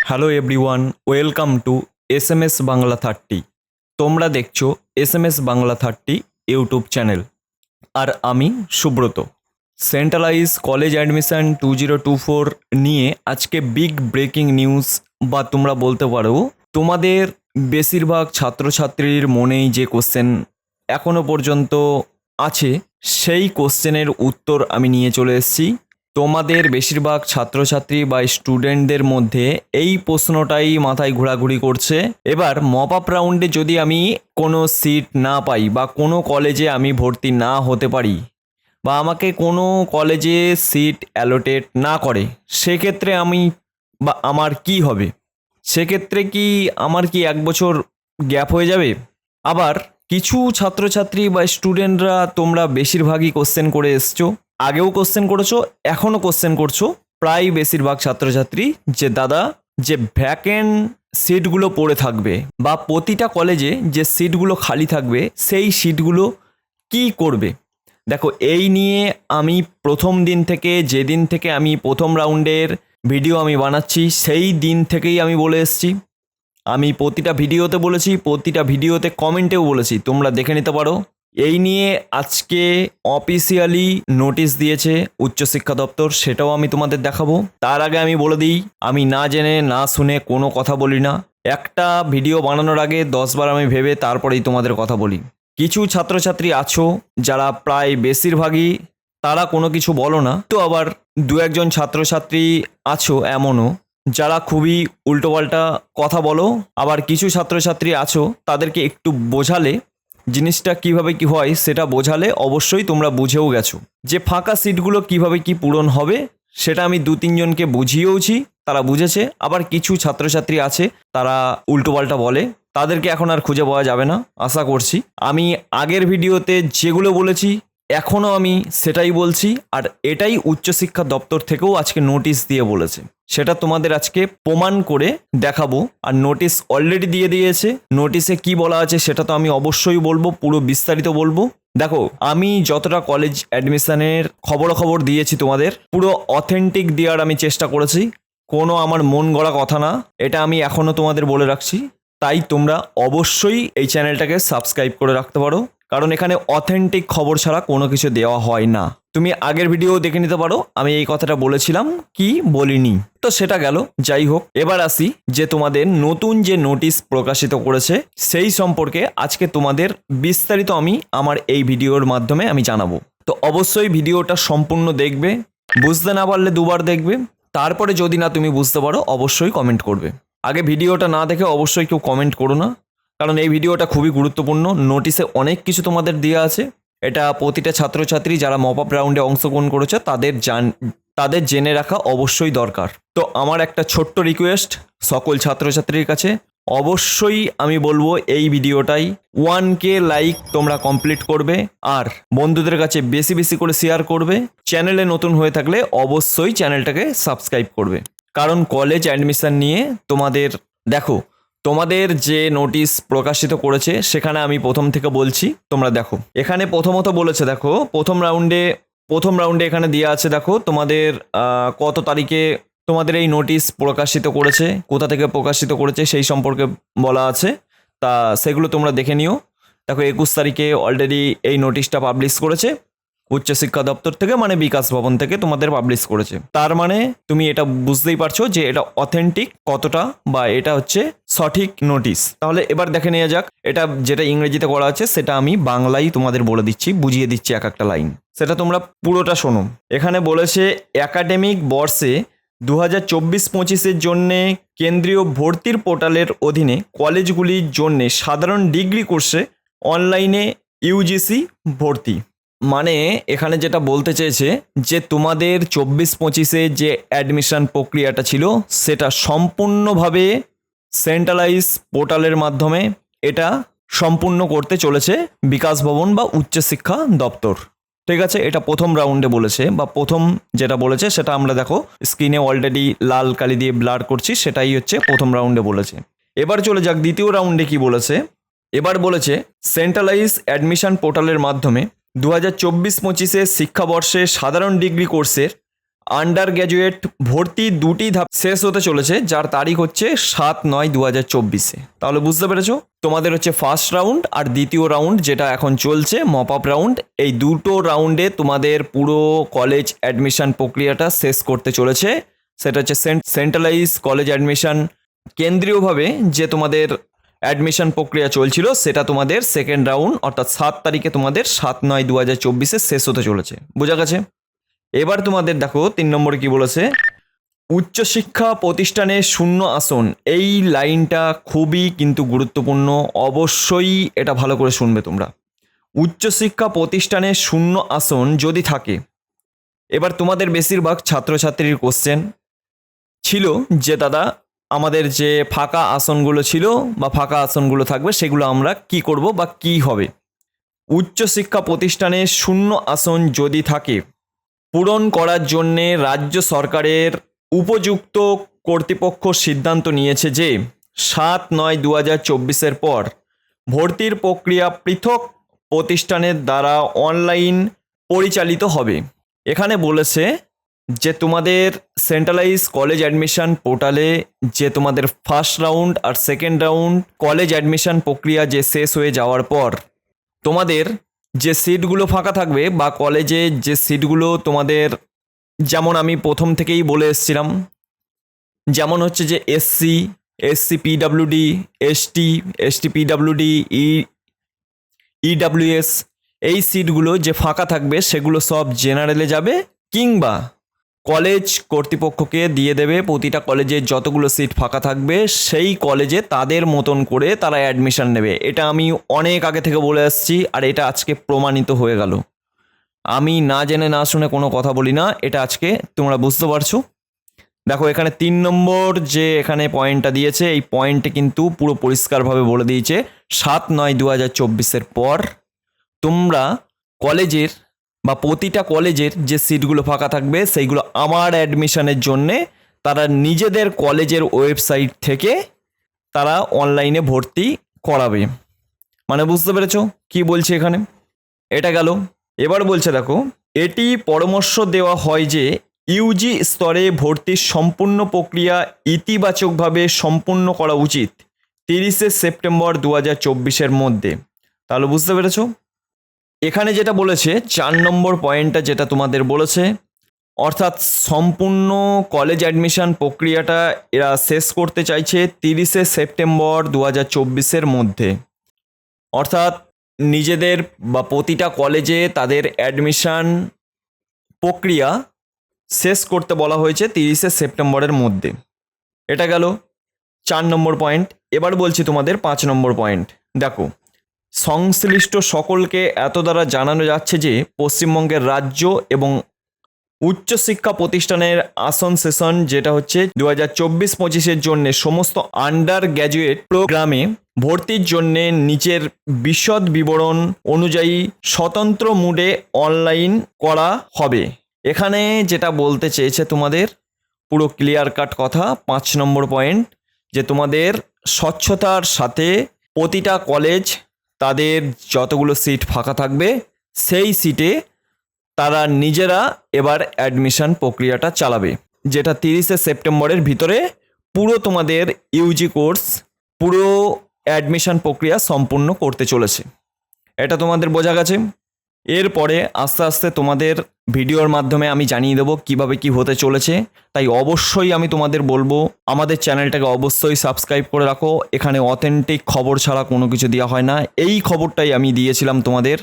Hello everyone, welcome to SMS Bangla 30। তোমরা দেখছো SMS Bangla 30 YouTube channel. আর আমি সুব্রত। সেন্ট্রালাইজ কলেজ অ্যাডমিশন 2024 নিয়ে আজকে বিগ ব্রেকিং নিউজ, বা তোমরা বলতে পারো তোমাদের বেশিরভাগ ছাত্রছাত্রীর মনেই যে কোশ্চেন এখনও পর্যন্ত আছে, সেই কোশ্চেনের উত্তর আমি নিয়ে চলে এসেছি। তোমাদের বেশিরভাগ ছাত্রছাত্রী বা স্টুডেন্টদের মধ্যে এই প্রশ্নটাই মাথায় ঘোরাঘুরি করছে। এবার মপ আপ রাউন্ডে যদি আমি কোনো সিট না পাই বা কোনো কলেজে আমি ভর্তি না হতে পারি বা আমাকে কোনো কলেজে সিট অ্যালোটেড না করে, সেক্ষেত্রে আমি বা আমার কি হবে? সেক্ষেত্রে কি আমার কি 1 বছর গ্যাপ হয়ে যাবে? আবার কিছু ছাত্রছাত্রী বা স্টুডেন্টরা তোমরা বেশিরভাগই কোশ্চেন করে এসছো, আগেও কোশ্চেন করেছো, এখনও কোশ্চেন করছো, প্রায় বেশিরভাগ ছাত্রছাত্রী, যে দাদা যে ভ্যাকেন্ট সিটগুলো পড়ে থাকবে বা প্রতিটা কলেজে যে সিটগুলো খালি থাকবে সেই সিটগুলো কি করবে? দেখো, এই নিয়ে আমি প্রথম দিন থেকে, যেদিন থেকে আমি প্রথম রাউন্ডের ভিডিও আমি বানাচ্ছি, সেই দিন থেকেই আমি বলে এসেছি। আমি প্রতিটা ভিডিওতে বলেছি, প্রতিটা ভিডিওতে কমেন্টেও বলেছি, তোমরা দেখে নিতে পারো। এই নিয়ে আজকে অফিসিয়ালি নোটিশ দিয়েছে উচ্চশিক্ষা দপ্তর, সেটাও আমি তোমাদের দেখাবো। তার আগে আমি বলে দিই, আমি না জেনে না শুনে কোনো কথা বলি না। একটা ভিডিও বানানোর আগে 10 বার আমি ভেবে তারপরেই তোমাদের কথা বলি। কিছু ছাত্রছাত্রী আছো যারা প্রায় বেশিরভাগই তারা কোনো কিছু বলো না, তো আবার দু একজন ছাত্রছাত্রী আছো এমনও যারা খুবই উল্টোপাল্টা কথা বলো। আবার কিছু ছাত্রছাত্রী আছো তাদেরকে একটু বোঝালে জিনিসটা কিভাবে কি হয় সেটা বোঝালে অবশ্যই তোমরা বুঝেও গেছো যে ফাঁকা সিটগুলো কিভাবে কি পূরণ হবে, সেটা আমি 2-3 জনকে বুঝিয়েওছি, তারা বুঝেছে। আবার কিছু ছাত্রছাত্রী আছে তারা উল্টোপাল্টা বলে, তাদেরকে এখন আর খুঁজে পাওয়া যাবে না আশা করছি। আমি আগের ভিডিওতে যেগুলো বলেছি এখনও আমি সেটাই বলছি, আর এটাই উচ্চশিক্ষা দপ্তর থেকেও আজকে নোটিশ দিয়ে বলেছে, সেটা তোমাদের আজকে প্রমাণ করে দেখাবো। আর নোটিশ অলরেডি দিয়ে দিয়েছে, নোটিশে কি বলা আছে সেটা তো আমি অবশ্যই বলবো, পুরো বিস্তারিত বলবো। দেখো, আমি যতটা কলেজ অ্যাডমিশনের খবরাখবর দিয়েছি তোমাদের, পুরো অথেন্টিক দেওয়ার আমি চেষ্টা করেছি, কোনো আমার মন গড়া কথা না, এটা আমি এখনও তোমাদের বলে রাখছি। তাই তোমরা অবশ্যই এই চ্যানেলটাকে সাবস্ক্রাইব করে রাখতে পারো, কারণ এখানে অথেন্টিক খবর ছাড়া কোনো কিছু দেওয়া হয় না। তুমি আগের ভিডিও দেখে নিতে পারো, আমি এই কথাটা বলেছিলাম কি বলিনি, তো সেটা গেল। যাই হোক, এবার আসি যে তোমাদের নতুন যে নোটিশ প্রকাশিত করেছে সেই সম্পর্কে আজকে তোমাদের বিস্তারিত আমি আমার এই ভিডিওর মাধ্যমে আমি জানাবো। তো অবশ্যই ভিডিওটা সম্পূর্ণ দেখবে, বুঝতে না পারলে 2বার দেখবে, তারপরে যদি না তুমি বুঝতে পারো অবশ্যই কমেন্ট করবে। আগে ভিডিওটা না দেখে অবশ্যই কেউ কমেন্ট করো না, কারণ এই ভিডিওটা খুবই গুরুত্বপূর্ণ। নোটিশে অনেক কিছু তোমাদের দেওয়া আছে, এটা প্রতিটা ছাত্রছাত্রী যারা মপ আপ রাউন্ডে অংশগ্রহণ করেছে তাদের জেনে রাখা অবশ্যই দরকার। তো আমার একটা ছোট্ট রিকোয়েস্ট সকল ছাত্রছাত্রীর কাছে, অবশ্যই আমি বলবো এই ভিডিওটাই 1K লাইক তোমরা কমপ্লিট করবে, আর বন্ধুদের কাছে বেশি বেশি করে শেয়ার করবে। চ্যানেলে নতুন হয়ে থাকলে অবশ্যই চ্যানেলটাকে সাবস্ক্রাইব করবে, কারণ কলেজ অ্যাডমিশন নিয়ে তোমাদের, দেখো, তোমাদের যে নোটিশ প্রকাশিত করেছে সেখানে আমি প্রথম থেকে বলছি, তোমরা দেখো। এখানে প্রথমত বলেছে, দেখো, প্রথম রাউন্ডে এখানে দেওয়া আছে, দেখো তোমাদের কত তারিখে তোমাদের এই নোটিশ প্রকাশিত করেছে, কোথা থেকে প্রকাশিত করেছে সেই সম্পর্কে বলা আছে, তা সেগুলো তোমরা দেখে নিও। দেখো, 21 তারিখে অলরেডি এই নোটিশটা পাবলিশ করেছে উচ্চশিক্ষা দপ্তর থেকে, মানে বিকাশ ভবন থেকে তোমাদের পাবলিশ করেছে। তার মানে তুমি এটা বুঝতেই পারছো যে এটা অথেন্টিক কতটা, বা এটা হচ্ছে সঠিক নোটিশ। তাহলে এবার দেখে নেওয়া যাক, এটা যেটা ইংরেজিতে করা আছে সেটা আমি বাংলায় তোমাদের বলে দিচ্ছি, বুঝিয়ে দিচ্ছি এক একটা লাইন, সেটা তোমরা পুরোটা শোনো। এখানে বলেছে, একাডেমিক বর্ষে 2024-25 জন্যে কেন্দ্রীয় ভর্তির পোর্টালের অধীনে কলেজগুলির জন্যে সাধারণ ডিগ্রি কোর্সে অনলাইনে ইউজিসি ভর্তি। মানে এখানে যেটা বলতে চেয়েছে যে তোমাদের 24-25 যে অ্যাডমিশন প্রক্রিয়াটা ছিল সেটা সম্পূর্ণভাবে সেন্ট্রালাইজ পোর্টালের মাধ্যমে এটা সম্পূর্ণ করতে চলেছে বিকাশ ভবন বা উচ্চশিক্ষা দপ্তর। ঠিক আছে, এটা প্রথম রাউন্ডে বলেছে, বা প্রথম যেটা বলেছে সেটা আমরা দেখো স্ক্রিনে অলরেডি লাল কালি দিয়ে ব্লার করছি, সেটাই হচ্ছে প্রথম রাউন্ডে বলেছে। এবার চলে যাক দ্বিতীয় রাউন্ডে কি বলেছে। এবার বলেছে, সেন্ট্রালাইজ অ্যাডমিশন পোর্টালের মাধ্যমে 2024-25 শিক্ষাবর্ষে সাধারণ ডিগ্রি কোর্সের আন্ডার গ্র্যাজুয়েট ভর্তি 2টি ধাপ শেষ হতে চলেছে, যার তারিখ হচ্ছে 7/9/2024। তাহলে বুঝতে পেরেছো, তোমাদের হচ্ছে ফার্স্ট রাউন্ড আর দ্বিতীয় রাউন্ড যেটা এখন চলছে মপ আপ রাউন্ড, এই দুটো রাউন্ডে তোমাদের পুরো কলেজ অ্যাডমিশন প্রক্রিয়াটা শেষ করতে চলেছে। সেটা হচ্ছে সেন্ট্রালাইজ কলেজ অ্যাডমিশন, কেন্দ্রীয়ভাবে যে তোমাদের অ্যাডমিশন প্রক্রিয়া চলছিল সেটা তোমাদের সেকেন্ড রাউন্ড অর্থাৎ 7 তারিখে তোমাদের 7/9/2024 শেষ হতে চলেছে। বোঝা গেছে? এবার তোমাদের দেখো 3 নম্বরে কি বলেছে, উচ্চশিক্ষা প্রতিষ্ঠানে শূন্য আসন। এই লাইনটা খুবই কিন্তু গুরুত্বপূর্ণ, অবশ্যই এটা ভালো করে শুনবে তোমরা। উচ্চশিক্ষা প্রতিষ্ঠানে শূন্য আসন যদি থাকে, এবার তোমাদের বেশিরভাগ ছাত্রছাত্রীর কোশ্চেন ছিল যে দাদা আমাদের যে ফাঁকা আসনগুলো ছিল বা ফাঁকা আসনগুলো থাকবে সেগুলো আমরা কি করব বা কি হবে। উচ্চশিক্ষা প্রতিষ্ঠানে শূন্য আসন যদি থাকে, পূরণ করার জন্যে রাজ্য সরকারের উপযুক্ত কর্তৃপক্ষ সিদ্ধান্ত নিয়েছে যে 7/9/2024 পর ভর্তির প্রক্রিয়া পৃথক প্রতিষ্ঠানের দ্বারা অনলাইন পরিচালিত হবে। এখানে বলেছে যে তোমাদের সেন্ট্রালাইজ কলেজ অ্যাডমিশন পোর্টালে যে তোমাদের ফার্স্ট রাউন্ড আর সেকেন্ড রাউন্ড কলেজ অ্যাডমিশন প্রক্রিয়া যে শেষ হয়ে যাওয়ার পর তোমাদের যে সিটগুলো ফাঁকা থাকবে বা কলেজে যে সিটগুলো তোমাদের, যেমন আমি প্রথম থেকেই বলে এসেছিলাম, যেমন হচ্ছে যে SC PWD, ST PWD, EWS, এই সিটগুলো যে ফাঁকা থাকবে সেগুলো সব জেনারেলে যাবে, কিংবা কলেজ কর্তৃপক্ষকে দিয়ে দেবে প্রতিটা কলেজে যতগুলো সিট ফাঁকা থাকবে সেই কলেজে তাদের মতন করে তারা অ্যাডমিশন নেবে। এটা আমি অনেক আগে থেকে বলে আসছি আর এটা আজকে প্রমাণিত হয়ে গেল। আমি না জেনে না শুনে কোনো কথা বলি না, এটা আজকে তোমরা বুঝতে পারছো। দেখো এখানে 3 নম্বর যে এখানে পয়েন্টটা দিয়েছে, এই পয়েন্টে কিন্তু পুরো পরিষ্কারভাবে বলে দিয়েছে 7/9/2024 পর তোমরা কলেজের বা প্রতিটা কলেজের যে সিটগুলো ফাঁকা থাকবে সেইগুলো আমার অ্যাডমিশনের জন্যে তারা নিজেদের কলেজের ওয়েবসাইট থেকে তারা অনলাইনে ভর্তি করাবে। মানে বুঝতে পেরেছো কি বলছে এখানে? এটা গেল। এবার বলছে দেখো, এটি পরামর্শ দেওয়া হয় যে ইউজি স্তরে ভর্তির সম্পূর্ণ প্রক্রিয়া ইতিবাচকভাবে সম্পূর্ণ করা উচিত 30শে সেপ্টেম্বর 2024 মধ্যে। তাহলে বুঝতে পেরেছো এখানে যেটা বলেছে 4 নম্বর পয়েন্টটা যেটা তোমাদের বলেছে, অর্থাৎ সম্পূর্ণ কলেজ অ্যাডমিশন প্রক্রিয়াটা এরা শেষ করতে চাইছে 30শে সেপ্টেম্বর 2024 মধ্যে। অর্থাৎ নিজেদের বা প্রতিটা কলেজে তাদের অ্যাডমিশন প্রক্রিয়া শেষ করতে বলা হয়েছে 30শে সেপ্টেম্বরের মধ্যে। এটা গেল 4 নম্বর পয়েন্ট। এবার বলছি তোমাদের 5 নম্বর পয়েন্ট। দেখো, সংশ্লিষ্ট সকলকে এত দ্বারা জানানো যাচ্ছে যে পশ্চিমবঙ্গের রাজ্য এবং উচ্চশিক্ষা প্রতিষ্ঠানের আসন সেশন যেটা হচ্ছে 2024-25 জন্য সমস্ত আন্ডার গ্র্যাজুয়েট প্রোগ্রামে ভর্তির জন্যে নিচের বিশদ বিবরণ অনুযায়ী স্বতন্ত্র মুডে অনলাইন করা হবে। এখানে যেটা বলতে চেয়েছে তোমাদের পুরো ক্লিয়ার কাট কথা, 5 নম্বর পয়েন্ট, যে তোমাদের স্বচ্ছতার সাথে প্রতিটা কলেজ তাদের যতগুলো সিট ফাঁকা থাকবে সেই সিটে তারা নিজেরা এবার অ্যাডমিশন প্রক্রিয়াটা চালাবে, যেটা 30শে সেপ্টেম্বরের ভিতরে পুরো তোমাদের ইউজি কোর্স পুরো অ্যাডমিশন প্রক্রিয়া সম্পূর্ণ করতে চলেছে। এটা তোমাদের বোঝা গেছে। এরপরে আস্তে আস্তে তোমাদের ভিডিওর মাধ্যমে আমি জানিয়ে দেবো কিভাবে কি হতে চলেছে। তাই অবশ্যই আমি তোমাদের বলবো আমাদের চ্যানেলটাকে অবশ্যই সাবস্ক্রাইব করে রাখো। এখানে অথেন্টিক খবর ছাড়া কোনো কিছু দেওয়া হয় না। এই খবরটাই আমি দিয়েছিলাম তোমাদের,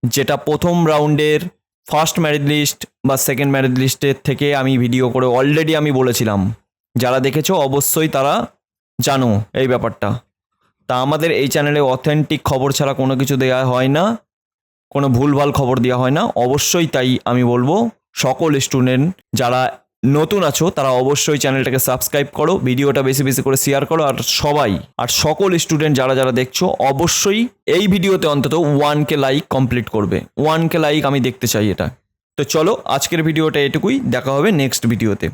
যেটা প্রথম রাউন্ডের ফার্স্ট মেরিট লিস্ট বা সেকেন্ড মেরিট লিস্টের থেকে আমি ভিডিও করে অলরেডি আমি বলেছিলাম। যারা দেখেছো অবশ্যই তারা জানো এই ব্যাপারটা। তা আমাদের এই চ্যানেলে অথেন্টিক খবর ছাড়া কোনো কিছু দেওয়া হয় না, কোনো ভুলভাল খবর দেওয়া হয় না। অবশ্যই তাই আমি বলবো সকল স্টুডেন্ট যারা নতুন আছো তারা অবশ্যই চ্যানেলটাকে সাবস্ক্রাইব করো, ভিডিওটা বেশি বেশি করে শেয়ার করো, আর সকল স্টুডেন্ট যারা যারা দেখছো অবশ্যই এই ভিডিওতে অন্তত 1K লাইক কমপ্লিট করবে। 1K লাইক আমি দেখতে চাই এটা। তো চলো আজকের ভিডিওটা এটুকুই, দেখা হবে নেক্সট ভিডিওতে।